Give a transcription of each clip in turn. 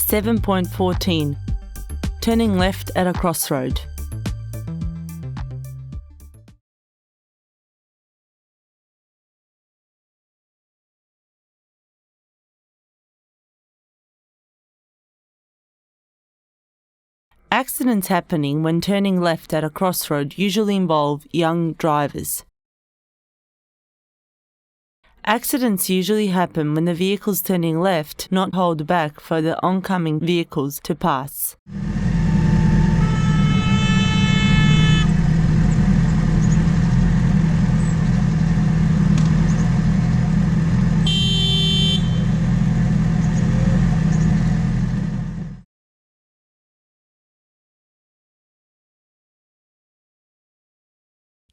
7.14. Turning left at a crossroad. Accidents happening when turning left at a crossroad usually involve young drivers. Accidents usually happen when the vehicles turning left not hold back for the oncoming vehicles to pass.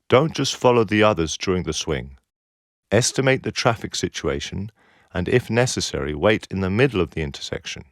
Don't just follow the others during the swing. Estimate the traffic situation and, if necessary, wait in the middle of the intersection.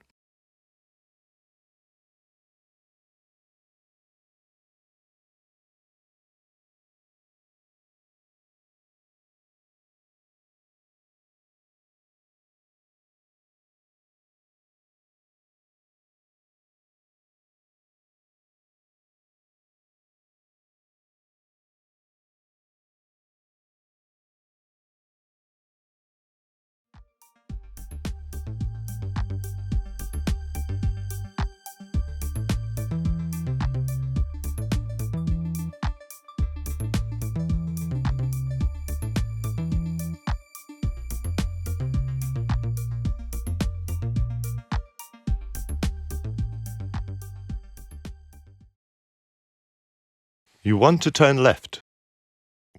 You want to turn left.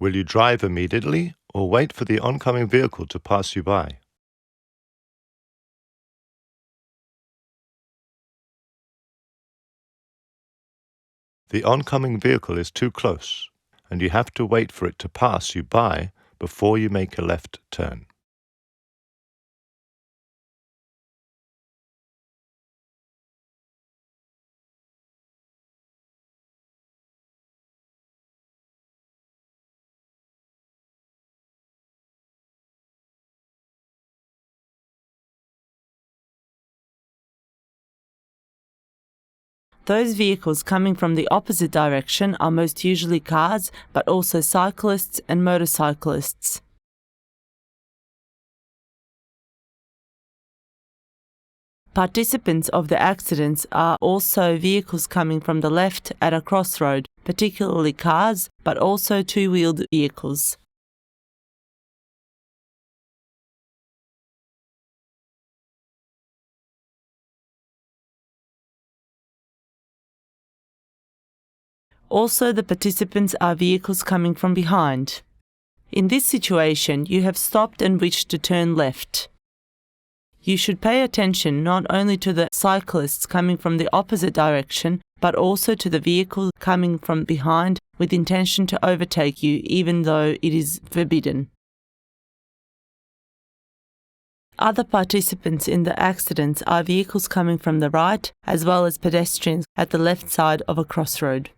Will you drive immediately or wait for the oncoming vehicle to pass you by? The oncoming vehicle is too close, and you have to wait for it to pass you by before you make a left turn. Those vehicles coming from the opposite direction are most usually cars, but also cyclists and motorcyclists. Participants of the accidents are also vehicles coming from the left at a crossroad, particularly cars, but also two-wheeled vehicles. Also, the participants are vehicles coming from behind. In this situation, you have stopped and wished to turn left. You should pay attention not only to the cyclists coming from the opposite direction, but also to the vehicle coming from behind with intention to overtake you, even though it is forbidden. Other participants in the accidents are vehicles coming from the right, as well as pedestrians at the left side of a crossroad.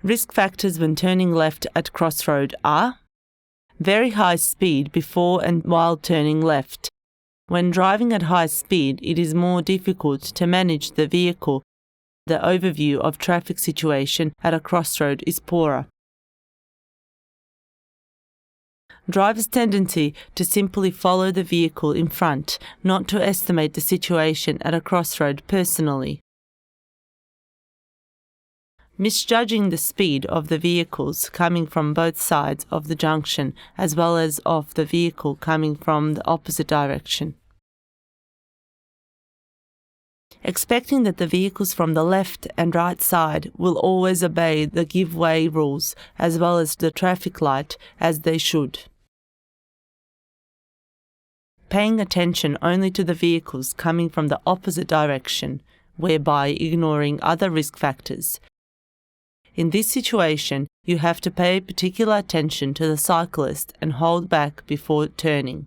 Risk factors when turning left at crossroad are very high speed before and while turning left. When driving at high speed, it is more difficult to manage the vehicle. The overview of traffic situation at a crossroad is poorer. Driver's tendency to simply follow the vehicle in front, not to estimate the situation at a crossroad personally. Misjudging the speed of the vehicles coming from both sides of the junction, as well as of the vehicle coming from the opposite direction. expecting that the vehicles from the left and right side will always obey the give way rules as well as the traffic light as they should. Paying attention only to the vehicles coming from the opposite direction, whereby ignoring other risk factors. In this situation, you have to pay particular attention to the cyclist and hold back before turning.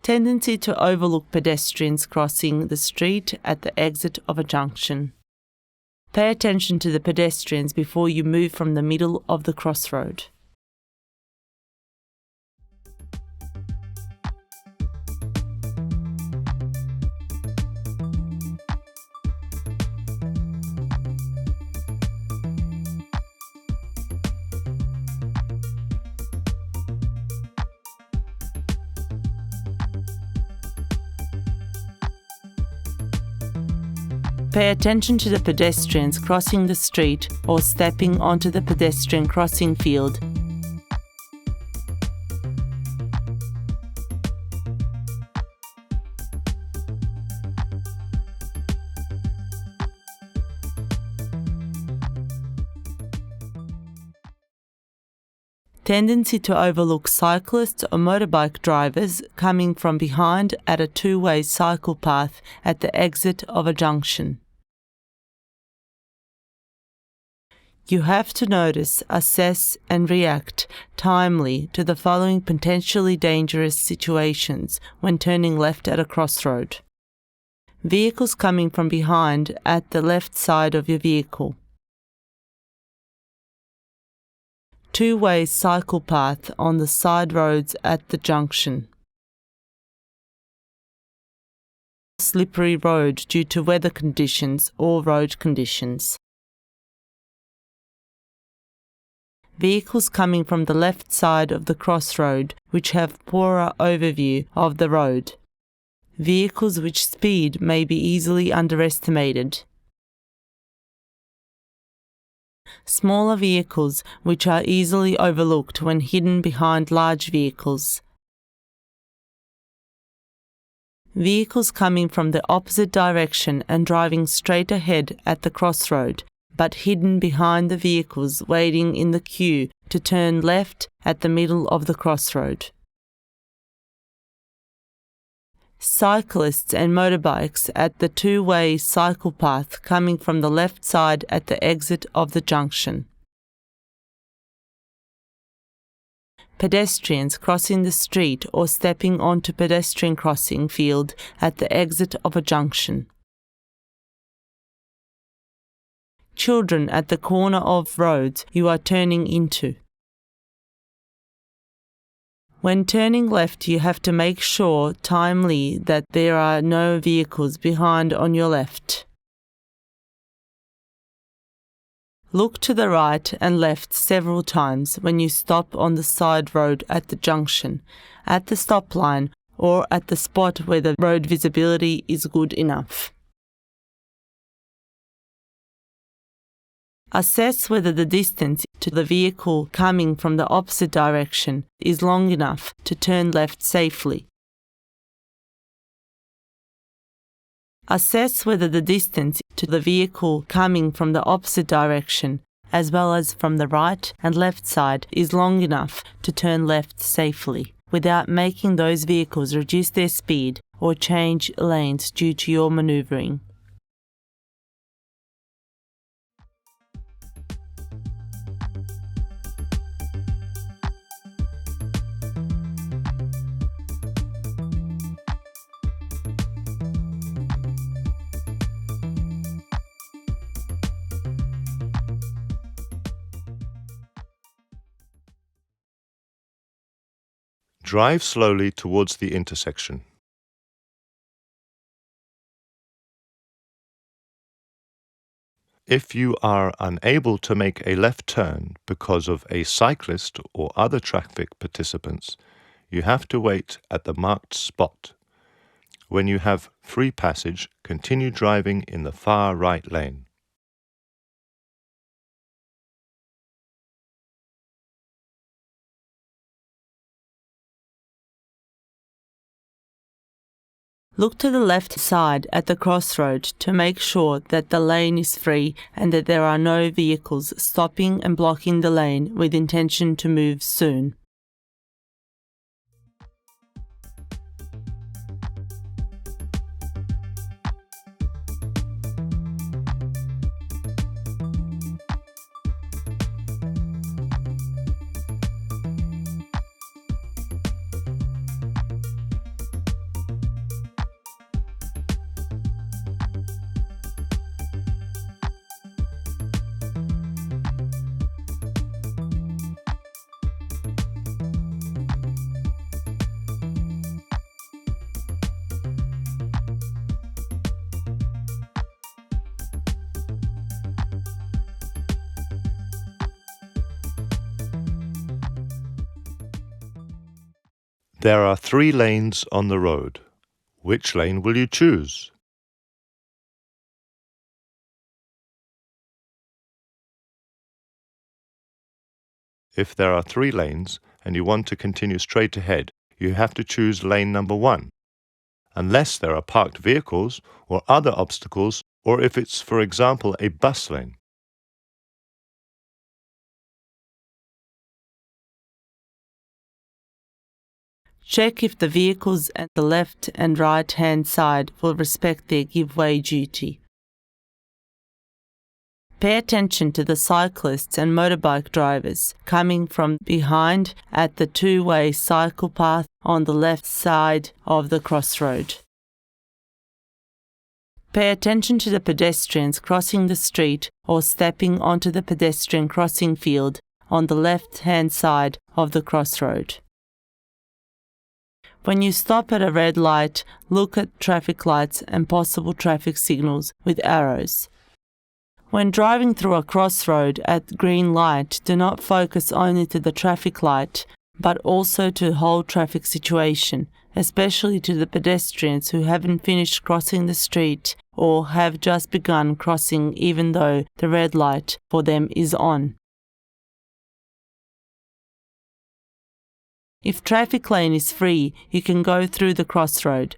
Tendency to overlook pedestrians crossing the street at the exit of a junction. Pay attention to the pedestrians before you move from the middle of the crossroad. Pay attention to the pedestrians crossing the street or stepping onto the pedestrian crossing field. Tendency to overlook cyclists or motorbike drivers coming from behind at a two-way cycle path at the exit of a junction. You have to notice, assess, and react timely to the following potentially dangerous situations when turning left at a crossroad. Vehicles coming from behind at the left side of your vehicle. Two-way cycle path on the side roads at the junction. Slippery road due to weather conditions or road conditions. Vehicles coming from the left side of the crossroad which have poorer overview of the road. Vehicles which speed may be easily underestimated. Smaller vehicles which are easily overlooked when hidden behind large vehicles. Vehicles coming from the opposite direction and driving straight ahead at the crossroad, but hidden behind the vehicles waiting in the queue to turn left at the middle of the crossroad. Cyclists and motorbikes at the two-way cycle path coming from the left side at the exit of the junction. Pedestrians crossing the street or stepping onto pedestrian crossing field at the exit of a junction. Children at the corner of roads you are turning into. When turning left, you have to make sure timely that there are no vehicles behind on your left. Look to the right and left several times when you stop on the side road at the junction, at the stop line, or at the spot where the road visibility is good enough. Assess whether the distance to the vehicle coming from the opposite direction is long enough to turn left safely. Assess whether the distance to the vehicle coming from the opposite direction, as well as from the right and left side, is long enough to turn left safely, without making those vehicles reduce their speed or change lanes due to your manoeuvring. Drive slowly towards the intersection. If you are unable to make a left turn because of a cyclist or other traffic participants, you have to wait at the marked spot. When you have free passage, continue driving in the far right lane. Look to the left side at the crossroad to make sure that the lane is free and that there are no vehicles stopping and blocking the lane with intention to move soon. There are 3 lanes on the road. Which lane will you choose? If there are 3 lanes and you want to continue straight ahead, you have to choose lane number 1, unless there are parked vehicles or other obstacles, or if it's, for example, a bus lane. Check if the vehicles at the left and right hand side will respect their give-way duty. Pay attention to the cyclists and motorbike drivers coming from behind at the two-way cycle path on the left side of the crossroad. Pay attention to the pedestrians crossing the street or stepping onto the pedestrian crossing field on the left-hand side of the crossroad. When you stop at a red light, look at traffic lights and possible traffic signals with arrows. When driving through a crossroad at green light, do not focus only to the traffic light, but also to the whole traffic situation, especially to the pedestrians who haven't finished crossing the street or have just begun crossing even though the red light for them is on. If traffic lane is free, you can go through the crossroad.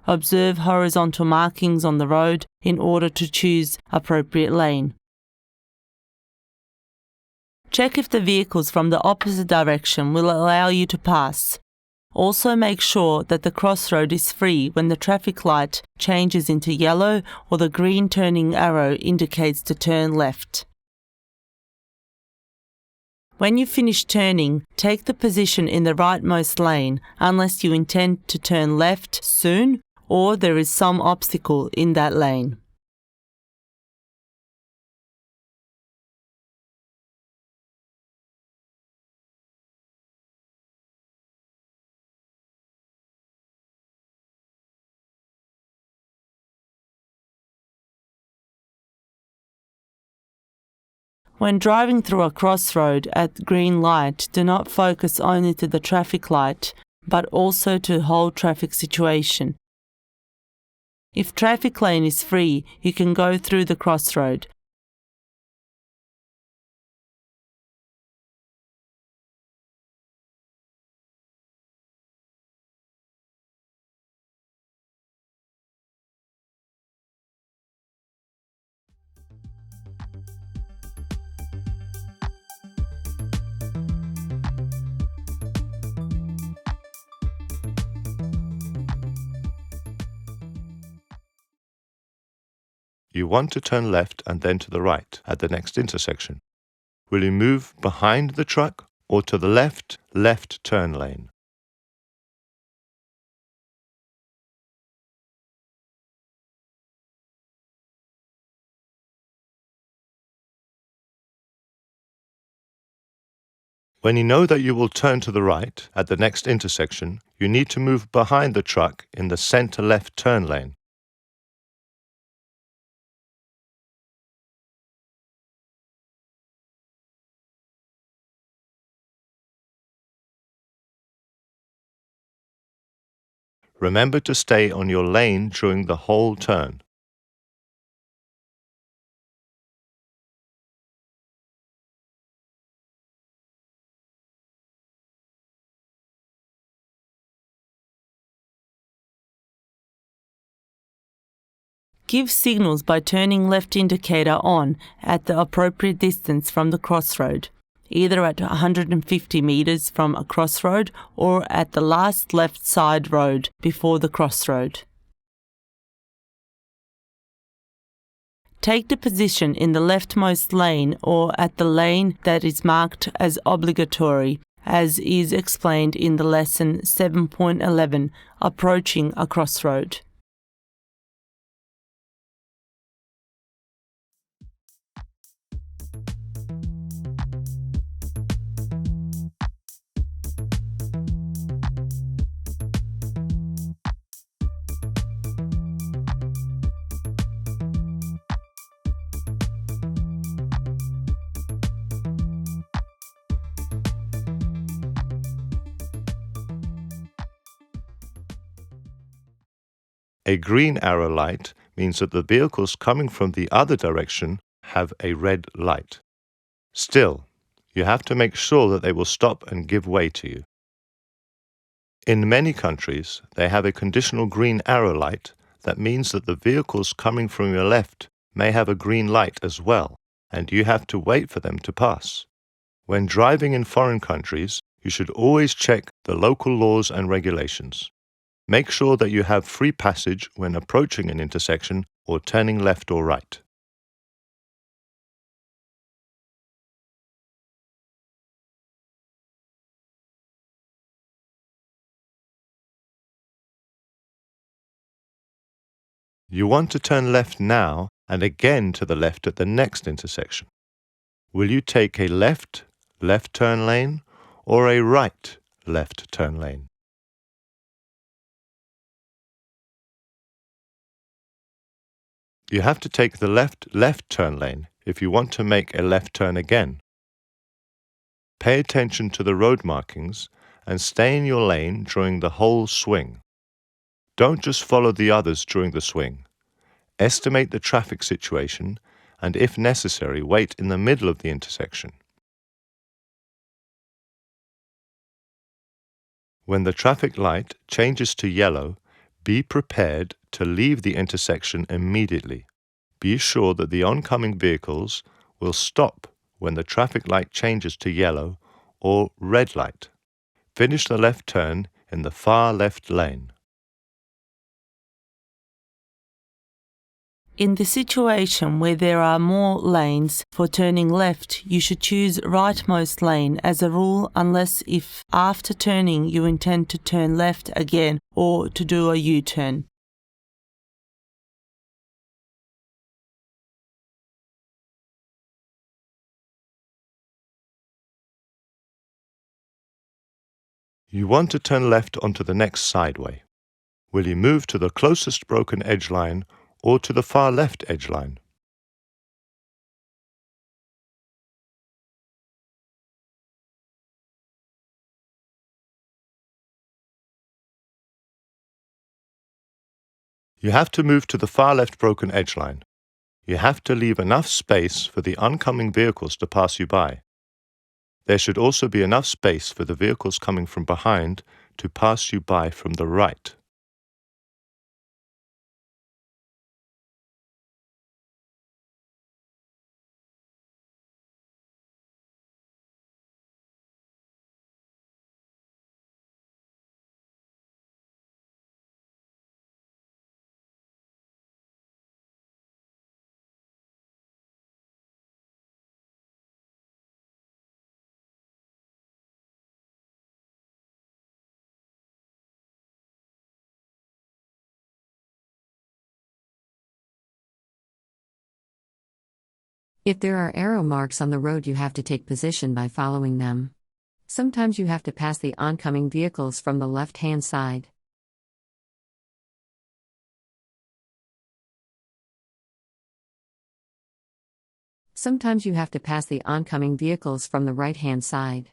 Observe horizontal markings on the road in order to choose appropriate lane. Check if the vehicles from the opposite direction will allow you to pass. Also make sure that the crossroad is free when the traffic light changes into yellow or the green turning arrow indicates to turn left. When you finish turning, take the position in the rightmost lane unless you intend to turn left soon or there is some obstacle in that lane. When driving through a crossroad at green light, do not focus only to the traffic light, but also to the whole traffic situation. If traffic lane is free, you can go through the crossroad. You want to turn left and then to the right at the next intersection. Will you move behind the truck or to the left turn lane? When you know that you will turn to the right at the next intersection, you need to move behind the truck in the center left turn lane. Remember to stay on your lane during the whole turn. Give signals by turning left indicator on at the appropriate distance from the crossroad, either at 150 metres from a crossroad or at the last left side road before the crossroad. Take the position in the leftmost lane or at the lane that is marked as obligatory, as is explained in the lesson 7.11, Approaching a Crossroad. A green arrow light means that the vehicles coming from the other direction have a red light. Still, you have to make sure that they will stop and give way to you. In many countries, they have a conditional green arrow light that means that the vehicles coming from your left may have a green light as well, and you have to wait for them to pass. When driving in foreign countries, you should always check the local laws and regulations. Make sure that you have free passage when approaching an intersection or turning left or right. You want to turn left now and again to the left at the next intersection. Will you take a left turn lane or a right left turn lane? You have to take the left turn lane if you want to make a left turn again. Pay attention to the road markings and stay in your lane during the whole swing. Don't just follow the others during the swing. Estimate the traffic situation and, if necessary, wait in the middle of the intersection. When the traffic light changes to yellow, be prepared to leave the intersection immediately. Be sure that the oncoming vehicles will stop when the traffic light changes to yellow or red light. Finish the left turn in the far left lane. In the situation where there are more lanes for turning left, you should choose rightmost lane as a rule, unless if after turning you intend to turn left again or to do a U-turn. You want to turn left onto the next sideway. Will you move to the closest broken edge line or to the far left edge line? You have to move to the far left broken edge line. You have to leave enough space for the oncoming vehicles to pass you by. There should also be enough space for the vehicles coming from behind to pass you by from the right. If there are arrow marks on the road, you have to take position by following them. Sometimes you have to pass the oncoming vehicles from the left-hand side. Sometimes you have to pass the oncoming vehicles from the right-hand side.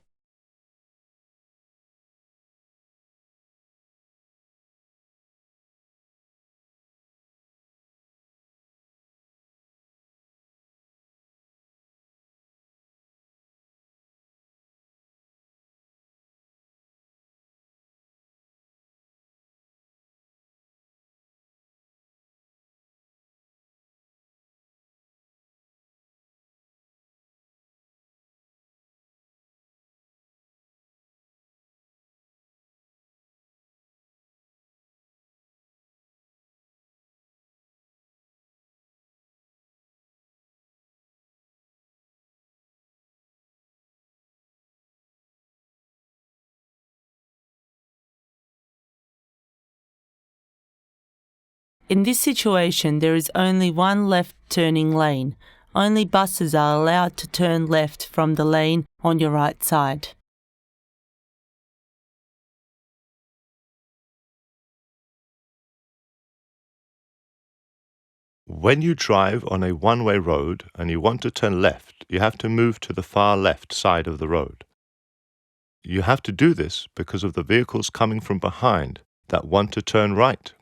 In this situation, there is only one left turning lane. Only buses are allowed to turn left from the lane on your right side. When you drive on a one-way road and you want to turn left, you have to move to the far left side of the road. You have to do this because of the vehicles coming from behind that want to turn right.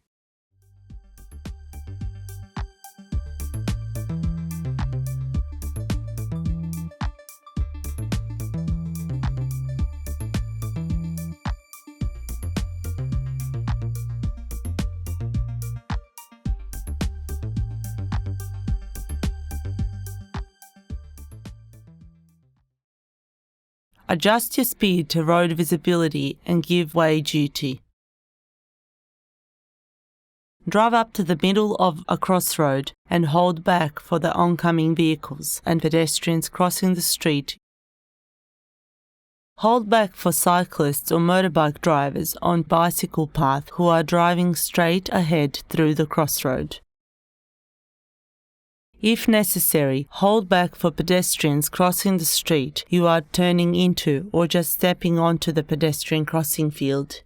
Adjust your speed to road visibility and give way duty. Drive up to the middle of a crossroad and hold back for the oncoming vehicles and pedestrians crossing the street. Hold back for cyclists or motorbike drivers on bicycle path who are driving straight ahead through the crossroad. If necessary, hold back for pedestrians crossing the street you are turning into or just stepping onto the pedestrian crossing field.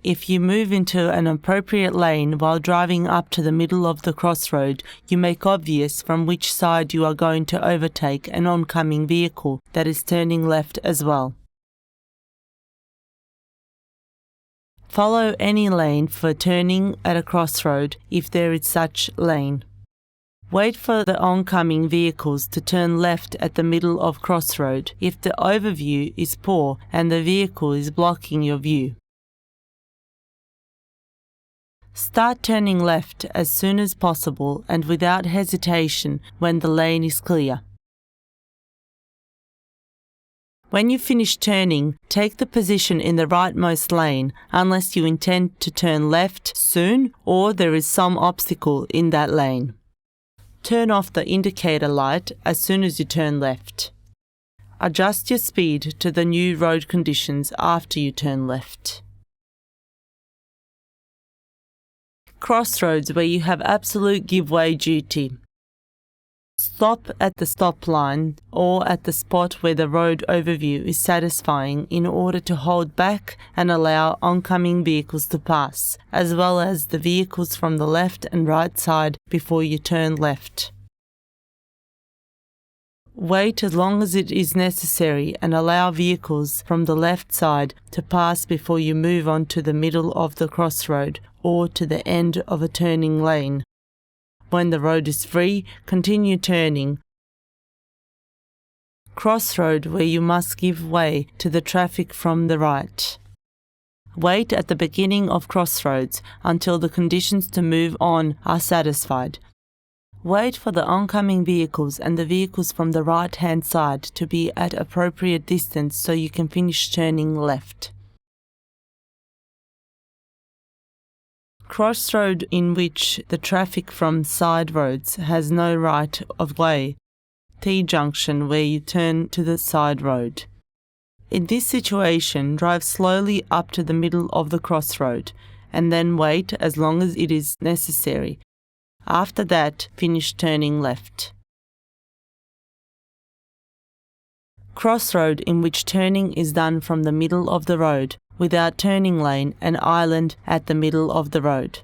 If you move into an appropriate lane while driving up to the middle of the crossroad, you make obvious from which side you are going to overtake an oncoming vehicle that is turning left as well. Follow any lane for turning at a crossroad if there is such lane. Wait for the oncoming vehicles to turn left at the middle of crossroad if the overview is poor and the vehicle is blocking your view. Start turning left as soon as possible and without hesitation when the lane is clear. When you finish turning, take the position in the rightmost lane unless you intend to turn left soon or there is some obstacle in that lane. Turn off the indicator light as soon as you turn left. Adjust your speed to the new road conditions after you turn left. Crossroads where you have absolute give-way duty. Stop at the stop line or at the spot where the road overview is satisfying in order to hold back and allow oncoming vehicles to pass, as well as the vehicles from the left and right side before you turn left. Wait as long as it is necessary and allow vehicles from the left side to pass before you move on to the middle of the crossroad or to the end of a turning lane. When the road is free, continue turning. Crossroad where you must give way to the traffic from the right. Wait at the beginning of crossroads until the conditions to move on are satisfied. Wait for the oncoming vehicles and the vehicles from the right-hand side to be at appropriate distance so you can finish turning left. Crossroad in which the traffic from side roads has no right of way. T-junction where you turn to the side road. In this situation, drive slowly up to the middle of the crossroad and then wait as long as it is necessary. After that, finish turning left. Crossroad in which turning is done from the middle of the road without turning lane and island at the middle of the road.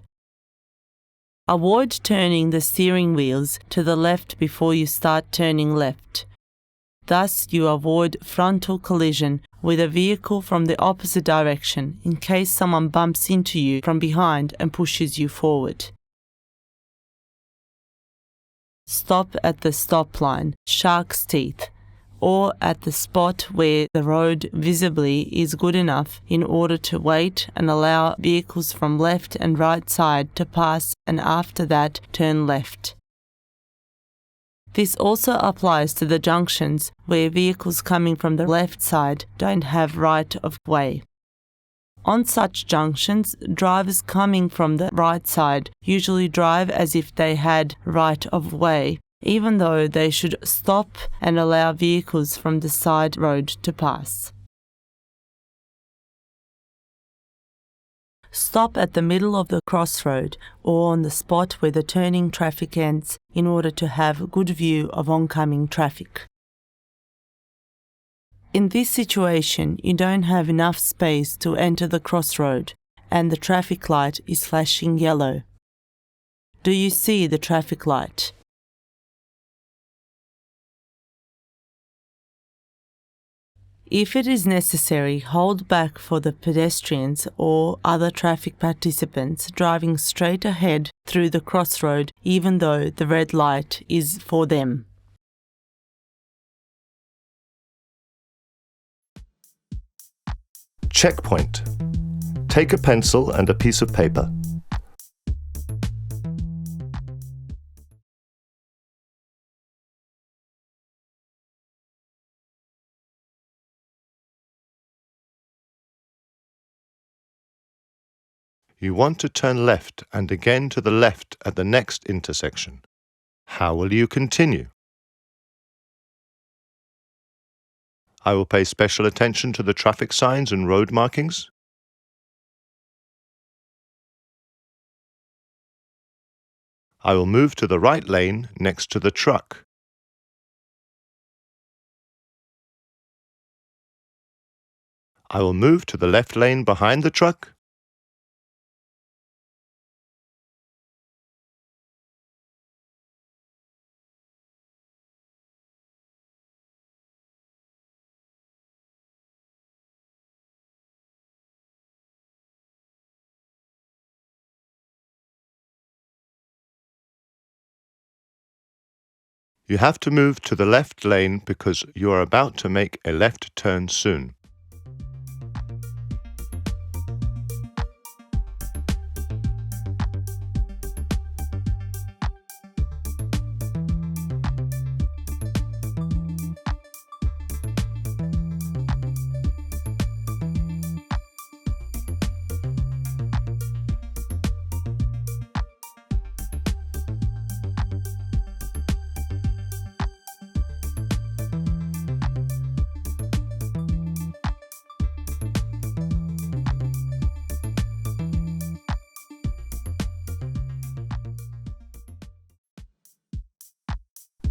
Avoid turning the steering wheels to the left before you start turning left. Thus, you avoid frontal collision with a vehicle from the opposite direction in case someone bumps into you from behind and pushes you forward. Stop at the stop line, Shark's Teeth, or at the spot where the road visibly is good enough in order to wait and allow vehicles from left and right side to pass and after that turn left. This also applies to the junctions where vehicles coming from the left side don't have right of way. On such junctions, drivers coming from the right side usually drive as if they had right of way, even though they should stop and allow vehicles from the side road to pass. Stop at the middle of the crossroad or on the spot where the turning traffic ends in order to have a good view of oncoming traffic. In this situation, you don't have enough space to enter the crossroad and the traffic light is flashing yellow. Do you see the traffic light? If it is necessary, hold back for the pedestrians or other traffic participants driving straight ahead through the crossroad even though the red light is for them. Checkpoint. Take a pencil and a piece of paper. You want to turn left and again to the left at the next intersection. How will you continue? I will pay special attention to the traffic signs and road markings. I will move to the right lane next to the truck. I will move to the left lane behind the truck. You have to move to the left lane because you are about to make a left turn soon.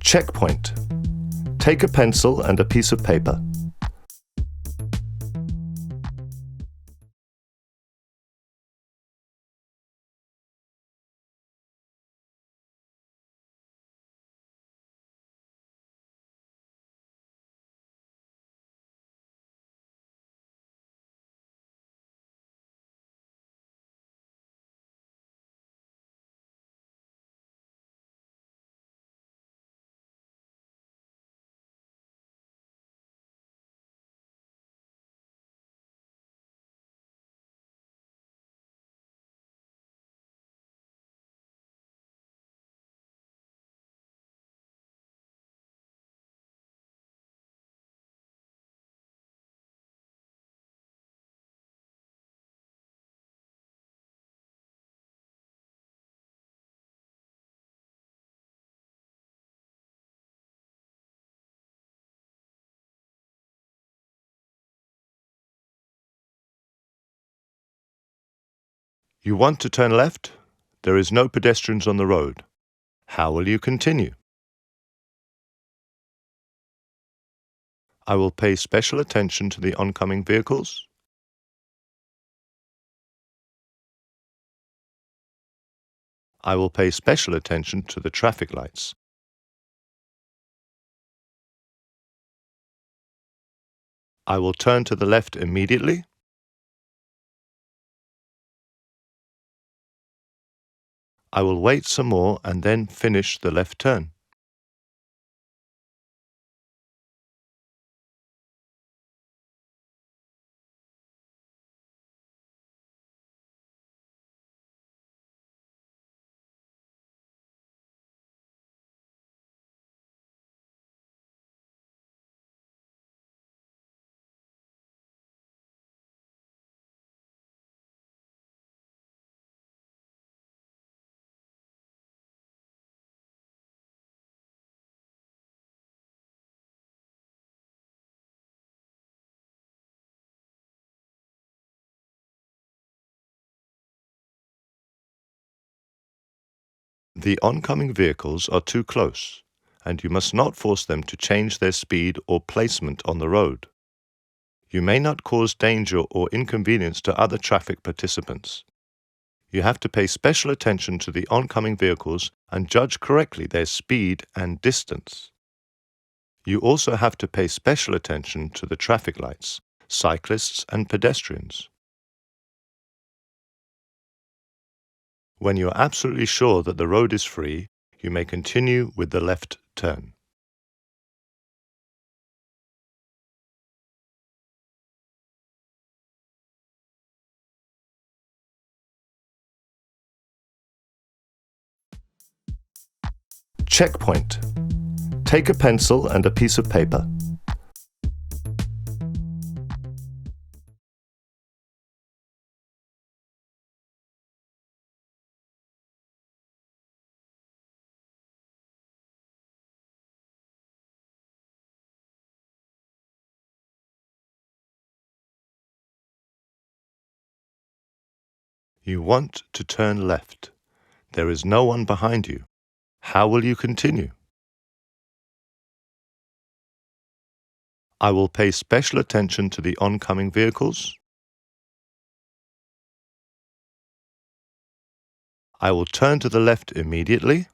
Checkpoint. Take a pencil and a piece of paper. You want to turn left? There is no pedestrians on the road. How will you continue? I will pay special attention to the oncoming vehicles. I will pay special attention to the traffic lights. I will turn to the left immediately. I will wait some more and then finish the left turn. The oncoming vehicles are too close, and you must not force them to change their speed or placement on the road. You may not cause danger or inconvenience to other traffic participants. You have to pay special attention to the oncoming vehicles and judge correctly their speed and distance. You also have to pay special attention to the traffic lights, cyclists and pedestrians. When you are absolutely sure that the road is free, you may continue with the left turn. Checkpoint. Take a pencil and a piece of paper. You want to turn left. There is no one behind you. How will you continue? I will pay special attention to the oncoming vehicles. I will turn to the left immediately.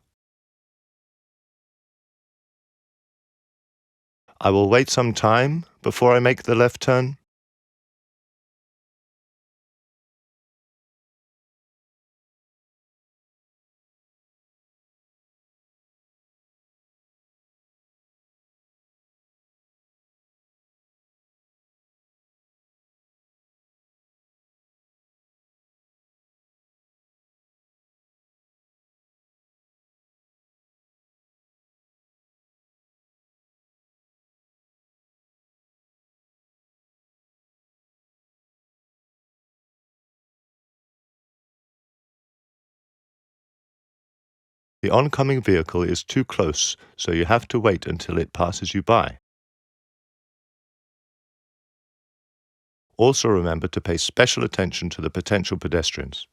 I will wait some time before I make the left turn. The oncoming vehicle is too close, so you have to wait until it passes you by. Also remember to pay special attention to the potential pedestrians.